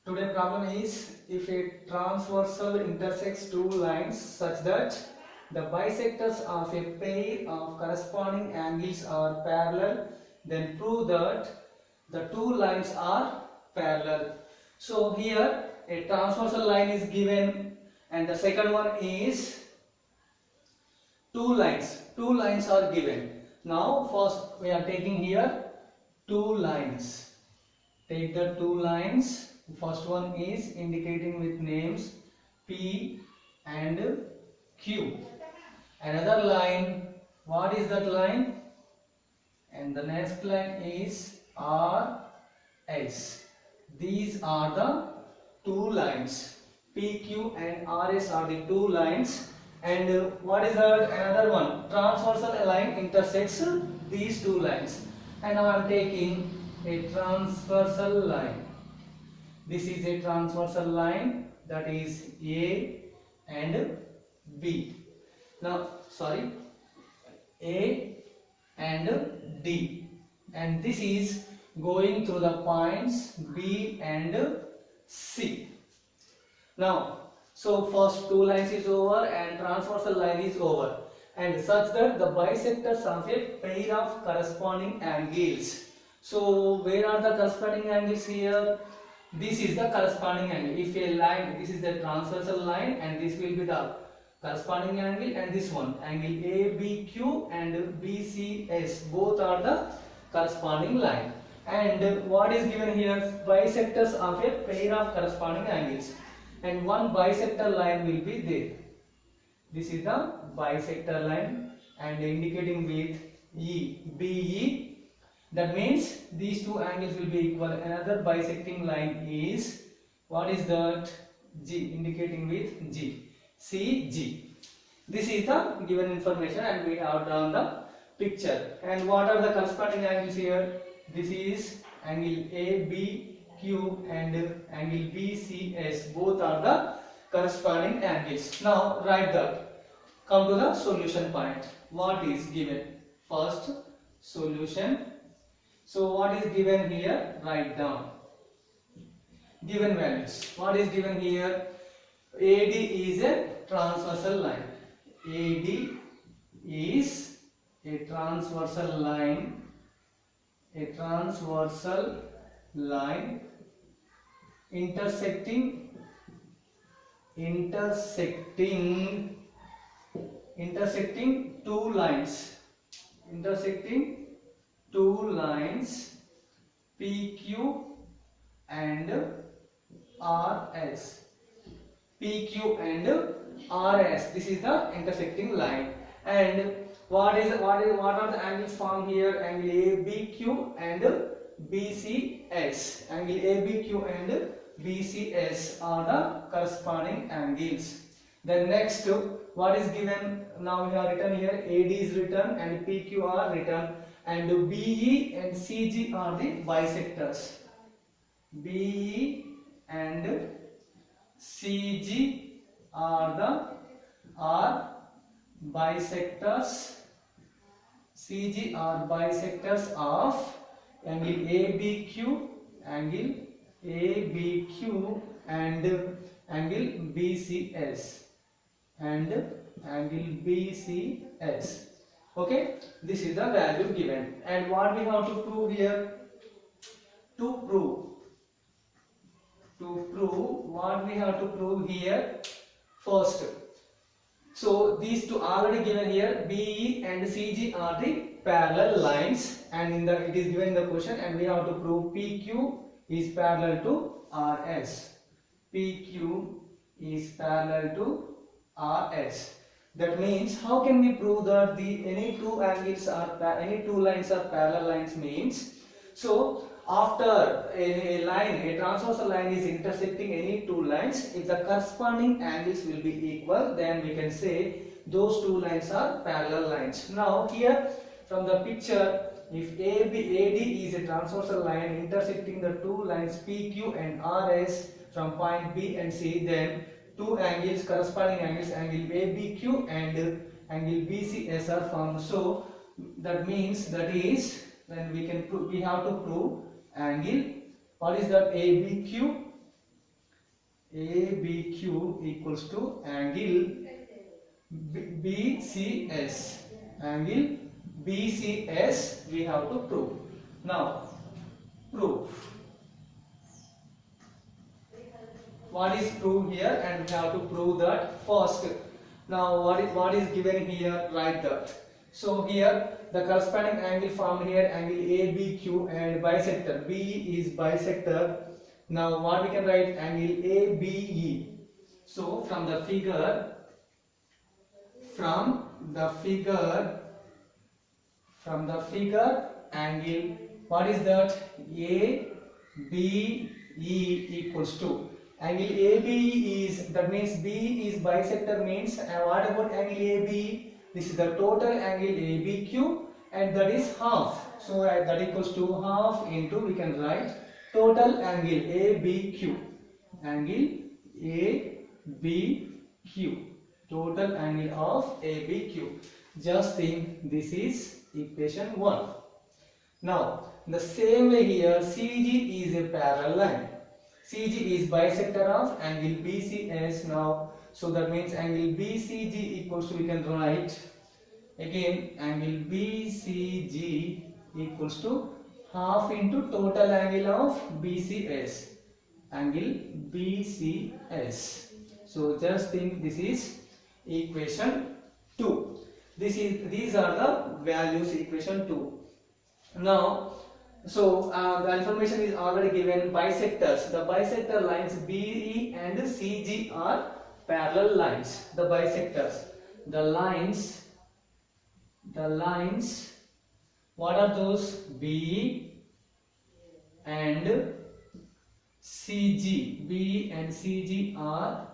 Today problem is if a transversal intersects two lines such that the bisectors of a pair of corresponding angles are parallel, then prove that the two lines are parallel. So here a transversal line is given and the second one is two lines. Two lines are given. Now first we are taking here two lines. Take the two lines. First one is indicating with names P and Q. Another line, what is that line? And the next line is R, S. These are the two lines. PQ and RS are the two lines. And what is that? Another one. Transversal line intersects these two lines. And now I am taking a transversal line. This is a transversal line, that is A and B. Now, sorry, A and D. And this is going through the points B and C. Now, so first two lines is over and transversal line is over. And such that the bisectors of a pair of corresponding angles. So where are the corresponding angles here? This is the corresponding angle. If a line, this is the transversal line and this will be the corresponding angle, and this one angle ABQ and BCS, both are the corresponding line. And what is given here? Bisectors of a pair of corresponding angles, and one bisector line will be there. This is the bisector line and indicating with BE. That means these two angles will be equal. Another bisecting line is, what is that? G, indicating with G. CG. This is the given information and we have drawn the picture. And what are the corresponding angles here? This is angle ABQ and angle BCS. Both are the corresponding angles. Now write that. Come to the solution point. What is given? First, solution. So what is given here? Write down. Given values. What is given here? AD is a transversal line. AD is a transversal line. A transversal line intersecting two lines. Intersecting two lines PQ and RS. PQ and RS. This is the intersecting line. And what are the angles formed here? Angle ABQ and BCS. Angle ABQ and BCS are the corresponding angles. Then next, what is given? Now we have written here AD is written and PQ are written, and BE and CG are the bisectors. BE and CG are bisectors. CG are bisectors of angle ABQ, angle ABQ and angle BCS and angle BCS. Okay, this is the value given. And what we have to prove here? To prove what we have to prove here? First, so these two already given here, BE and CG are the parallel lines, and it is given in the question, and we have to prove PQ is parallel to RS. PQ is parallel to RS. That means how can we prove that any two lines are parallel lines? Means, so after a transversal line is intersecting any two lines, if the corresponding angles will be equal, then we can say those two lines are parallel lines. Now here from the picture, if AD is a transversal line intersecting the two lines PQ and RS from point B and C, then two angles, corresponding angles, angle ABQ and angle BCS are formed. So that means then we have to prove angle, what is that? ABQ ABQ equals to angle BCS. Angle BCS we have to prove. Now prove. What is proved here, and we have to prove that first. Now what is given here, write that. So here the corresponding angle formed here, angle ABQ, and bisector B is bisector. Now what we can write, angle ABE. So from the figure angle, what is that, ABE equals to angle ABE is, that means B is bisector means, what about angle ABE? This is the total angle ABQ, and that is half. So that equals to half into, we can write total angle ABQ. Angle ABQ. Total angle of ABQ. Just think this is equation 1. Now the same way here, CG is a parallel line. CG is bisector of angle BCS. Now, so that means angle BCG equals to, we can write again angle BCG equals to half into total angle of BCS. Angle BCS. So just think this is equation 2. These are the values, equation 2. Now, so the information is already given. Bisectors, the bisector lines BE and CG are parallel lines. The bisectors, the lines, what are those? BE and CG. BE and CG are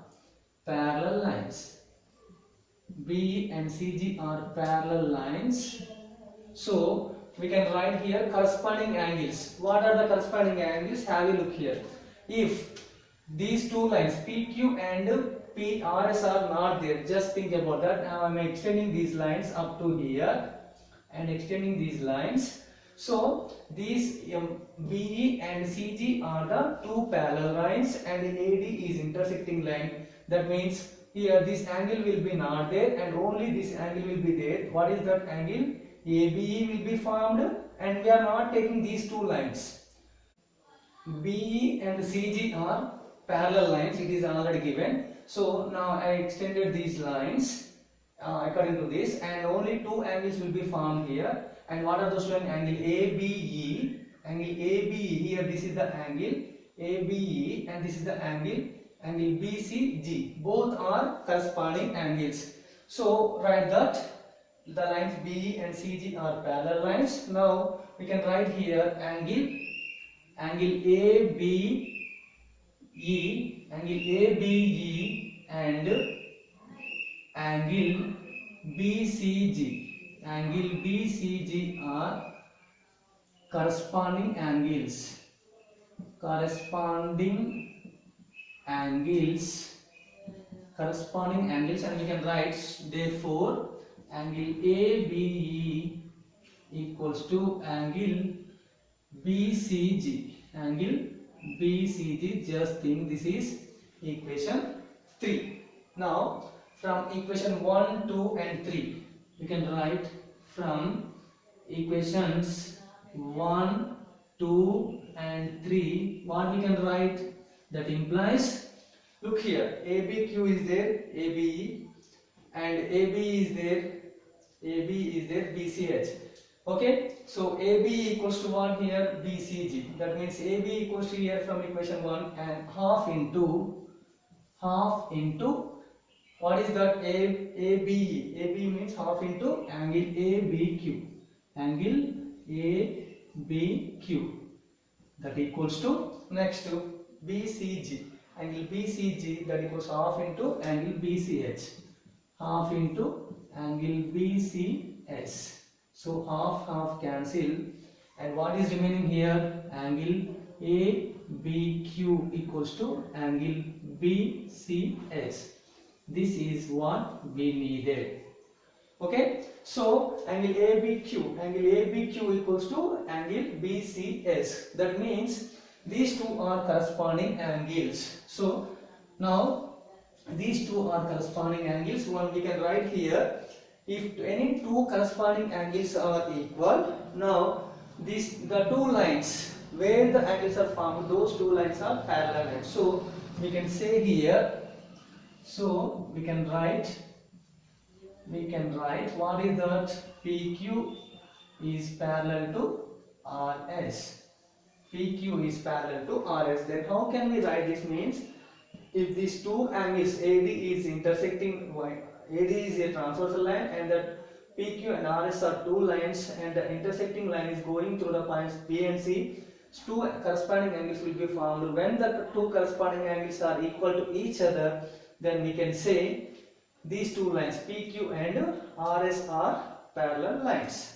parallel lines. BE and CG are parallel lines. So we can write here corresponding angles. What are the corresponding angles? Have a look here. If these two lines PQ and PRS are not there, just think about that. Now I am extending these lines up to here and extending these lines. So these BE and CG are the two parallel lines, and the AD is intersecting line. That means here this angle will be not there, and only this angle will be there. What is that angle? ABE will be formed, and we are not taking these two lines. BE and CG are parallel lines, it is already given. So now I extended these lines according to this, and only two angles will be formed here. And what are those two? Angle ABE, angle ABE, here this is the angle ABE, and this is the angle BCG. Both are corresponding angles. So write that the lines BE and CG are parallel lines. Now we can write here angle ABE, and angle BCG. Angle BCG are corresponding angles. And we can write therefore angle ABE equals to angle BCG. Angle BCG, just think this is equation 3. Now from equation 1, 2 and 3 you can write, from equations 1, 2 and 3 what we can write. That implies, look here, ABQ is there, ABE, and AB is there, BCH. Okay, so AB equals to what here? BCG. That means AB equals to here from equation 1, and half into what is that? ABE. AB means half into angle ABQ. Angle ABQ. That equals to, next to BCG. Angle BCG, that equals half into angle BCH. Half into angle BCS. So half cancel, and what is remaining here? Angle ABQ equals to angle BCS. This is what we needed. Okay, so angle ABQ equals to angle BCS. That means these two are corresponding angles. So Now these two are corresponding angles. One we can write here, if any two corresponding angles are equal, now the two lines where the angles are formed, those two lines are parallel lines. So we can say here, so we can write what is that? PQ is parallel to RS. PQ is parallel to RS. Then how can we write this? Means if these two angles AD is intersecting, AD is a transversal line and that PQ and RS are two lines and the intersecting line is going through the points B and C, two corresponding angles will be formed. When the two corresponding angles are equal to each other, then we can say these two lines PQ and RS are parallel lines.